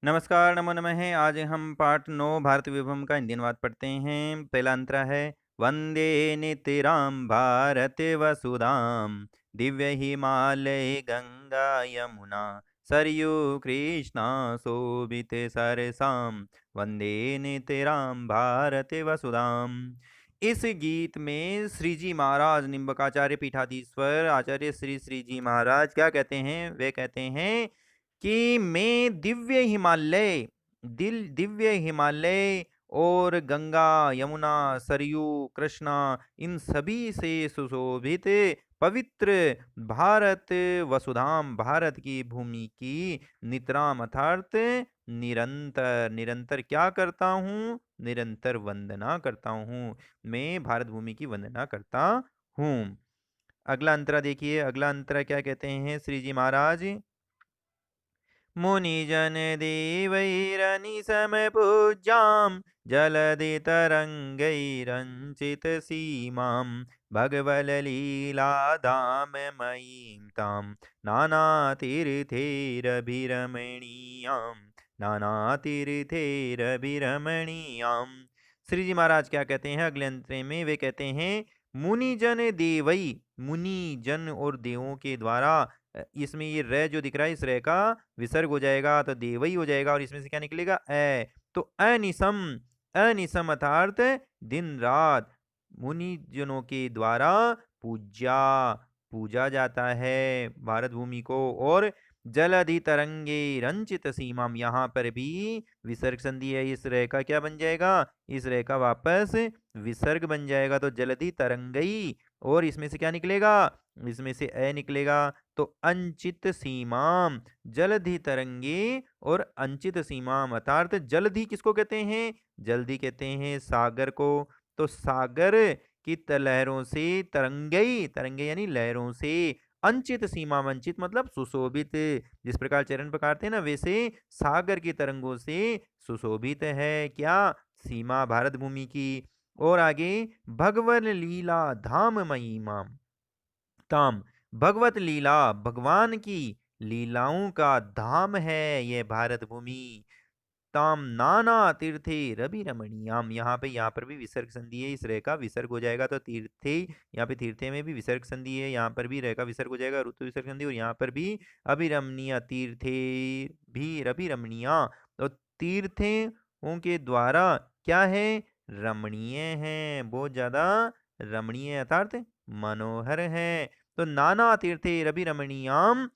नमस्कार, नमो नमः। आज हम पाठ 9 भारत विभम का हिंदी अनुवाद पढ़ते हैं। पहला अंतरा है वंदे नितराम भारत वसुधाम दिव्य हिमालय गंगा यमुना सरयू कृष्णा शोभित सरसाम वंदे नितराम भारत वसुधाम। इस गीत में श्री जी महाराज निम्बकाचार्य पीठाधीश्वर आचार्य श्री श्री जी महाराज क्या कहते हैं? वे कहते हैं कि मैं दिव्य हिमालय और गंगा यमुना सरयू कृष्णा इन सभी से सुशोभित पवित्र भारत वसुधाम भारत की भूमि की नितराम अर्थात निरंतर निरंतर क्या करता हूँ? निरंतर वंदना करता हूँ। मैं भारत भूमि की वंदना करता हूँ। अगला अंतरा देखिए। अगला अंतरा क्या कहते हैं श्री जी महाराज? मुनिजन देवैरनिशमपूज्यां जलधितरङ्गैरञ्चितसीमां भगवल्लीलाधाममयीं तां नानातीर्थैरभिरमणीयां। श्री जी महाराज क्या कहते हैं अगले अंतरे में? वे कहते हैं मुनिजन देवई, मुनि जन और देवों के द्वारा। इसमें ये रे जो दिख रहा है इस रे का विसर्ग हो जाएगा तो देवई हो जाएगा और इसमें से क्या निकलेगा? ए। तो अनिसम, अनिसम अर्थात दिन रात मुनि जनों के द्वारा पूज्या, पूजा जाता है भारत भूमि को। और जलधि तरंगे रंचित सीमाम, यहाँ पर भी विसर्ग संधि है। इस रे का क्या बन जाएगा? इस रे का वापस विसर्ग बन जाएगा तो जलधि तरंगई, और इसमें से क्या निकलेगा? इसमें से ए निकलेगा। तो अंचित सीमाम, जलधि तरंगे और अंचित सीमाम अर्थात जलधि किसको कहते हैं? जल्दी कहते हैं सागर को। तो सागर की लहरों से तरंगई, तरंगे यानी लहरों से, अंचित सीमा, वंचित मतलब सुशोभित। जिस प्रकार चरण पकारते हैं ना, वैसे सागर की तरंगों से सुशोभित है क्या? सीमा भारत भूमि की। और आगे भगवन लीला धाम महिमा ताम, भगवत लीला भगवान की लीलाओं का धाम है यह भारत भूमि। ताम नाना तीर्थे रवि रमणीयाम, यहाँ पर भी विसर्ग संधि है। इस रे का विसर्ग हो जाएगा तो तीर्थे, यहाँ पे तीर्थे में भी विसर्ग संधि है, यहाँ पर भी रे का विसर्ग हो जाएगा ऋतु विसर्ग संधि, और यहाँ पर भी अभिरमणीय तीर्थे भी रवि रमणीया। तो तीर्थों के द्वारा क्या है? रमणीय है, बहुत ज्यादा रमणीय अर्थात मनोहर है। तो नाना तीर्थे रवि रमणीयाम,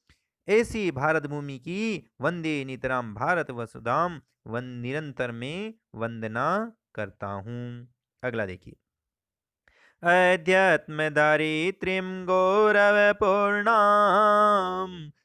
ऐसी भारत भूमि की वंदे नितराम भारत वसुधाम वन निरंतर में वंदना करता हूँ। अगला देखिए। अध्यात्म दारित्र्यं गौरवपूर्णां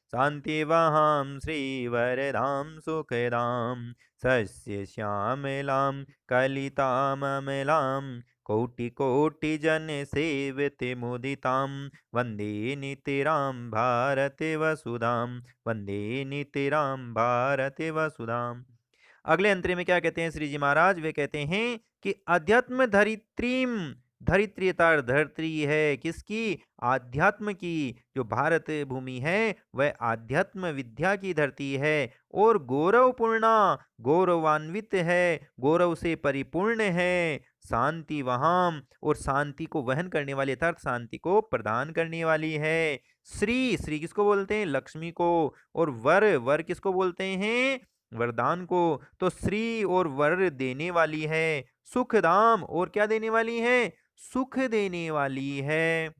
शान्तिवहां श्रीवरदां सुखदां सस्य श्यामलां कलिताममलां कोटिकोटिजनसेविते मुदितां वन्दे नितरां भारत वसुधां वन्दे नितरां भारत वसुधां। अगले अंतरे में क्या कहते हैं श्री जी महाराज? वे कहते हैं कि अध्यात्म धरित्रीम, धरित्री अर्थात धरती है किसकी? आध्यात्म की। जो भारत भूमि है वह आध्यात्म विद्या की धरती है, और गौरवपूर्णा, गौरवान्वित है, गौरव से परिपूर्ण है। शांति वहां, और शांति को वहन करने वाली अर्थात शांति को प्रदान करने वाली है। श्री, श्री किसको बोलते हैं? लक्ष्मी को। और वर, वर किसको बोलते हैं? वरदान को। तो श्री और वर देने वाली है। सुखधाम, और क्या देने वाली है? सुख देने वाली है।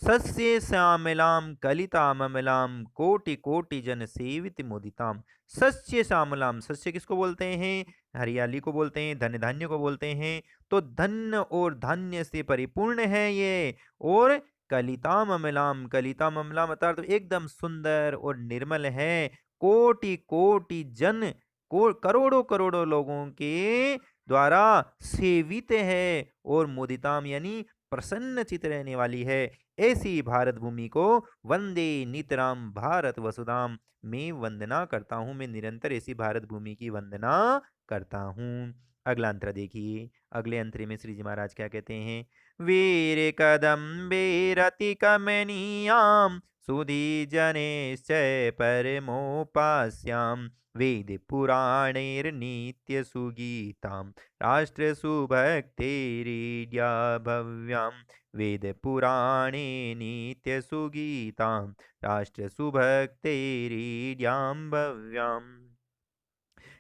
सस्य श्यामलाम कलितामलाम कोटि कोटि जन सेवित मुदिताम। सस्य श्यामलाम, सस्य किसको बोलते हैं? हरियाली को बोलते हैं, धन धान्य को बोलते हैं। तो धन और धान्य से परिपूर्ण है ये। और कलिताम अमलाम, कलिताम अमलाम अर्थात तो एकदम सुंदर और निर्मल है। कोटि कोटि जन, करोड़ों करोड़ों लोगों के द्वारा सेवित है। और मुदिताम यानी प्रसन्न चित रहने वाली है। ऐसी भारत भूमि को वंदे नितराम भारत वसुधाम, मैं वंदना करता हूं, मैं निरंतर ऐसी भारत भूमि की वंदना करता हूं। अगला अंतर देखिए। अगले अंतरे में श्री जी महाराज क्या कहते हैं? वीर कदम्बे रति कमनीयाम सुधी जनेश्चय परमोपास्यां वेद पुराणैर्नित्य सुगीतां राष्ट्र सुभक्तेरीड्या भव्यां वेद पुराणे नित्य सुगीतां राष्ट्र सुभक्तेरीड्यां भव्यां।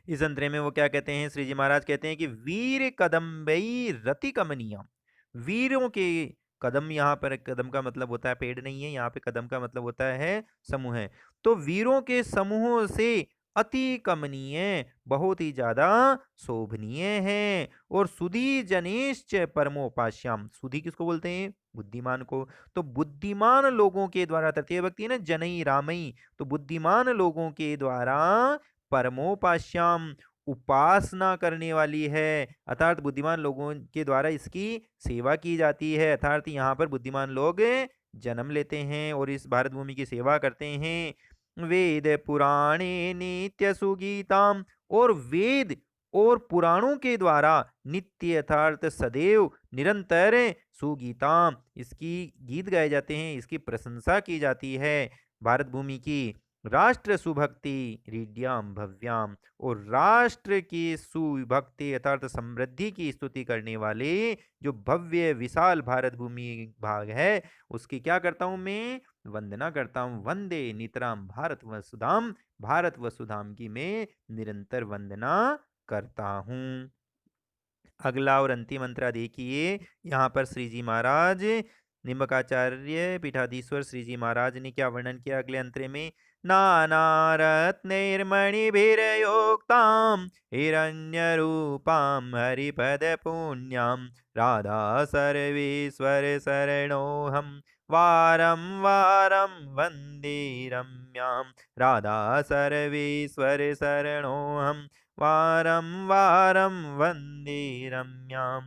इस अंतरे में वो क्या कहते हैं, श्री जी महाराज कहते हैं कि वीर कदम्बई रति कमनीयम, वीरों के कदम, यहाँ पर कदम का मतलब होता है पेड़ नहीं है, यहाँ पे कदम का मतलब होता है समूह है। तो वीरों के समूहों से अति कमनीय, बहुत ही ज्यादा शोभनीय है। और सुधी जनेश्च परमोपास्याम, सुधी किसको बोलते हैं, बुद्धिमान को। तो बुद्धिमान लोगों के द्वारा, तृतीय भक्ति है ना, जनई रामई, तो बुद्धिमान लोगों के द्वारा परमोपास्याम, उपासना करने वाली है, अर्थात बुद्धिमान लोगों के द्वारा इसकी सेवा की जाती है। अर्थात यहाँ पर बुद्धिमान लोग जन्म लेते हैं और इस भारत भूमि की सेवा करते हैं। वेद पुराणे नित्य सुगीताम, और वेद और पुराणों के द्वारा नित्य अर्थात सदैव निरंतर सुगीताम, इसकी गीत गाए जाते हैं, इसकी प्रशंसा की जाती है भारत भूमि की। राष्ट्र सुभक्ति रीड्याम भव्याम, और राष्ट्र की सुभक्ति अर्थात समृद्धि की स्तुति करने वाले जो भव्य विशाल भारत भूमि भाग है, उसकी क्या करता हूं मैं, वंदना करता हूं। वंदे नितराम भारत वसुधाम, भारत वसुधाम की मैं निरंतर वंदना करता हूं। अगला और अंतिम मंत्र देखिए, यहाँ पर श्री जी महाराज निम्बकाचार्य पीठाधीश्वर श्री जी महाराज ने क्या वर्णन किया अगले अंतरे में, नाना रत्नैर्मणिभिर्योक्तां हिरण्यरूपां हरिपद पुण्यां राधा सर्वेश्वर शरणोऽहं वारं वारं वन्दे रम्यां, राधा सर्वेश्वर शरणोऽहं वारं वारं वन्दे रम्यां।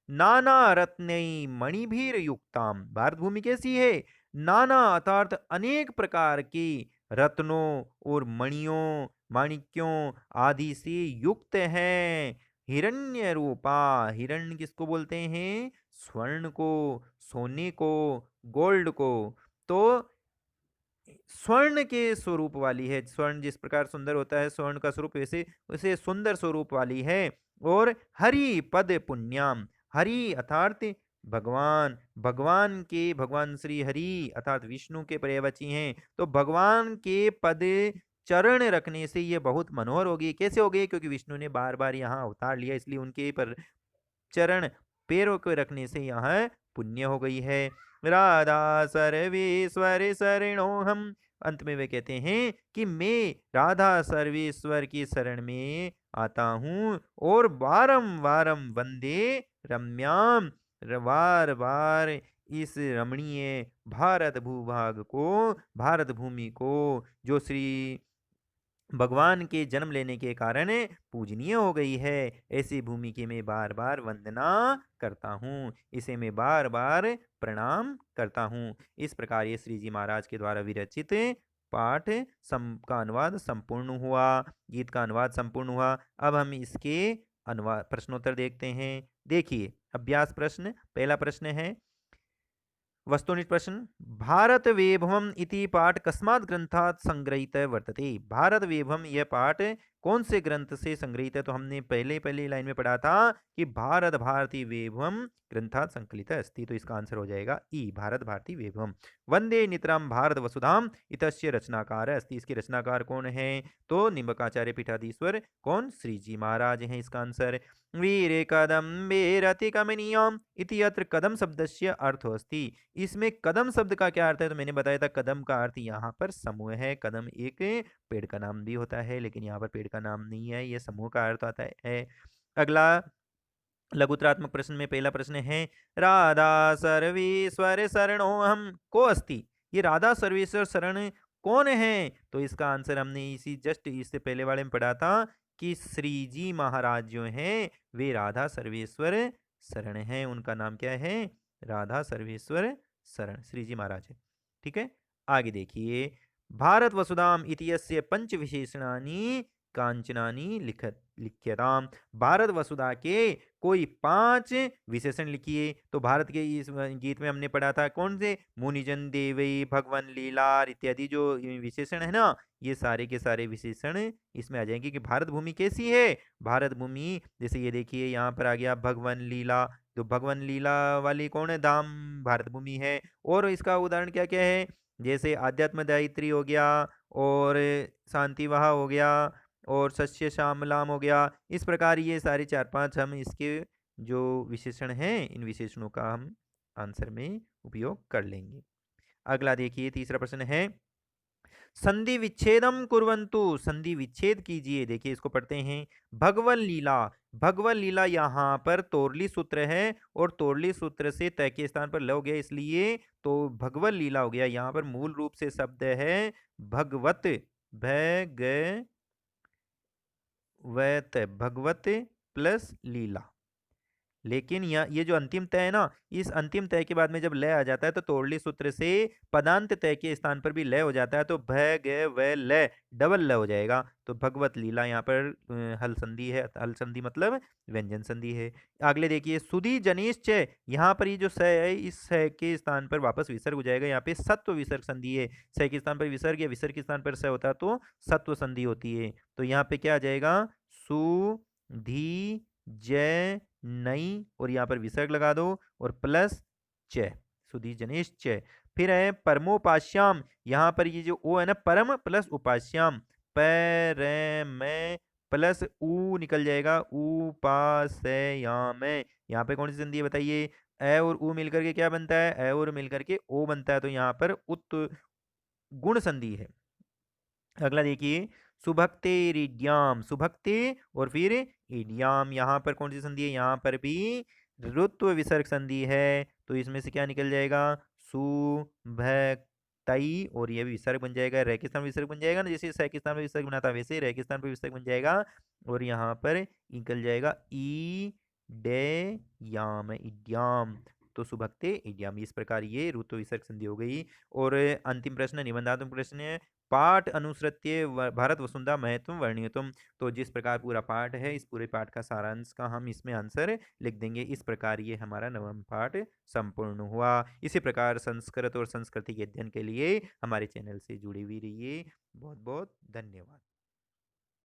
नाना रत्नई मणिभीर युक्ताम, भारत भूमि कैसी है, नाना अर्थात अनेक प्रकार की रत्नों और मणियों, माणिक्यों आदि से युक्त है। हिरण्य रूपा, हिरण्य किसको बोलते हैं, स्वर्ण को, सोने को, गोल्ड को। तो स्वर्ण के स्वरूप वाली है, स्वर्ण जिस प्रकार सुंदर होता है स्वर्ण का स्वरूप, वैसे वैसे सुंदर स्वरूप वाली है। और हरि पद पुण्याम, हरि अर्थात भगवान, भगवान के, भगवान श्री हरि अर्थात विष्णु के पर्यायवाची हैं, तो भगवान के पद चरण रखने से ये बहुत मनोहर होगी। कैसे हो गई, क्योंकि विष्णु ने बार बार यहाँ अवतार लिया, इसलिए उनके पर चरण पैरों को रखने से यह पुण्य हो गई है। राधा सर्वेश्वर शरणो हम, अंत में वे कहते हैं कि मैं राधा सर्वेश्वर की शरण में आता हूँ और बारम वारम वंदे रम्याम, बार बार इस रमणीय भारत भूभाग को, भारत भूमि को, जो श्री भगवान के जन्म लेने के कारण पूजनीय हो गई है, ऐसी भूमि की मैं बार बार वंदना करता हूँ, इसे मैं बार बार प्रणाम करता हूँ। इस प्रकार ये श्री जी महाराज के द्वारा विरचित पाठ का अनुवाद संपूर्ण हुआ, गीत का अनुवाद संपूर्ण हुआ। अब हम इसके अनुवाद प्रश्नोत्तर देखते हैं। देखिए अभ्यास प्रश्न, पहला प्रश्न है वस्तुनिष्ठ प्रश्न, भारत वैभवम इति पाठ कस्मात् ग्रंथात् संग्रहीत वर्तते, भारत वैभवम यह पाठ कौन से ग्रंथ से संग्रहित है, तो हमने पहले लाइन में पढ़ा था कि भारत भारती वैभवम ग्रंथात् संकलित अस्ति, तो इसका आंसर हो जाएगा ई, भारत भारती वैभवम। वंदे नितराम भारत वसुधाम इतस्य रचनाकार अस्ति, इसके रचनाकार कौन है, तो निम्बकाचार्य पीठाधीश्वर कौन, श्री जी महाराज हैं, इसका आंसर। वीर कदम्बे रति कमनीयम इति अत्र कदम शब्दस्य अर्थो अस्ति, इसमें कदम शब्द का क्या अर्थ है, तो मैंने बताया था कदम का अर्थ यहाँ पर समूह है। कदम एक पेड़ का नाम भी होता है, लेकिन यहाँ पर पेड़ का नाम नहीं है, यह समूह का अर्थ आता है। अगला लघुत्रात्मक प्रश्न में पहला प्रश्न है, राधा सर्वेश्वर शरणो हम को अस्ति, ये राधा सर्वेश्वर शरण कौन है, तो इसका आंसर हमने इसी जस्ट इससे पहले वाले में पढ़ा था कि श्री जी महाराज जो हैं वे राधा सर्वेश्वर शरण हैं, उनका नाम क्या है, राधा सर्वेश्वर शरण, श्री जी महाराज है। ठीक है, आगे देखिए, भारत वसुधाम इत्यस्य पंच विशेषणानि कांचनानी लिख्यताम। भारत वसुधा के कोई 5 विशेषण लिखिए। तो भारत के इस गीत में हमने पढ़ा था कौन से, मुनिजन देवई, भगवन लीलार इत्यादि जो विशेषण है ना, ये सारे के सारे विशेषण इसमें आ जाएंगे कि भारत भूमि कैसी है। भारत भूमि जैसे ये देखिए यहाँ पर आ गया भगवन लीला, तो भगवन लीला वाली कौन है, धाम भारत भूमि है। और इसका उदाहरण क्या क्या है, जैसे आध्यात्म दायित्री हो गया, और शांति वहा हो गया, और सस्य श्यामलाम हो गया। इस प्रकार ये सारे 4-5 हम इसके जो विशेषण हैं, इन विशेषणों का हम आंसर में उपयोग कर लेंगे। अगला देखिए तीसरा प्रश्न है, संधि विच्छेदम कुर्वन्तु, संधि विच्छेद कीजिए। देखिए इसको पढ़ते हैं, भगवन लीला। भगवन लीला यहाँ पर तोरली सूत्र है, और तोरली सूत्र से तय के स्थान पर ल हो गया, इसलिए तो भगवन लीला हो गया। यहाँ पर मूल रूप से शब्द है भगवत, वैत, भगवत प्लस लीला। लेकिन ये जो अंतिम तय है ना, इस अंतिम तय के बाद में जब लय आ जाता है तो तोड़ली सूत्र से पदांत तय के स्थान पर भी लय हो जाता है, तो भ ग व लय डबल लय हो जाएगा। तो भगवत लीला यहाँ पर हल संधि है, हल संधि मतलब व्यंजन संधि है। अगले देखिए, सुधि जनिश्च, यहाँ पर ये जो स है, इस स के स्थान पर वापस विसर्ग हो जाएगा। यहाँ पे सत्व विसर्ग संधि है, स के स्थान पर विसर्ग या विसर्ग के स्थान पर स होता तो सत्व संधि होती है। तो यहाँ पे क्या आ जाएगा, सु धी जय नई, और यहाँ पर विसर्ग लगा दो, और प्लस च, सुधी जनेश च। फिर है परमोपाश्याम, यहाँ पर ये जो ओ है ना, परम प्लस उपास्याम, परम प्लस ऊ निकल जाएगा, उपास्याम। यहाँ पे कौन सी संधि है बताइए, ए और ऊ मिलकर के क्या बनता है, ए और मिलकर के ओ बनता है, तो यहाँ पर उत गुण संधि है। अगला देखिए, सुभक्ते रिड्याम, सुभक्ते और फिर इडियाम, यहाँ पर कौन सी संधि है, यहाँ पर भी ऋत्व विसर्ग संधि है। तो इसमें से क्या निकल जाएगा, सुभक्तई, और ये भी विसर्ग बन जाएगा, रे के स्थान पर विसर्ग बन जाएगा ना, जैसे स के स्थान पर विसर्ग बना था वैसे रे के स्थान पर विसर्ग बन जाएगा, और यहाँ पर निकल जाएगा ई डे याम, इड्याम। तो सुभक्ते इडियाम, इस प्रकार ये ऋतु विसर्ग संधि हो गई। और अंतिम प्रश्न, निबंधात्मक प्रश्न है, पाठ अनुसृत्य भारत वसुंधरा महत्व वर्णितुम। तो जिस प्रकार पूरा पाठ है, इस पूरे पाठ का सारांश का हम इसमें आंसर लिख देंगे। इस प्रकार ये हमारा नवम पाठ संपूर्ण हुआ। इसी प्रकार संस्कृत और संस्कृति के अध्ययन के लिए हमारे चैनल से जुड़ी हुई रहिए। बहुत बहुत धन्यवाद।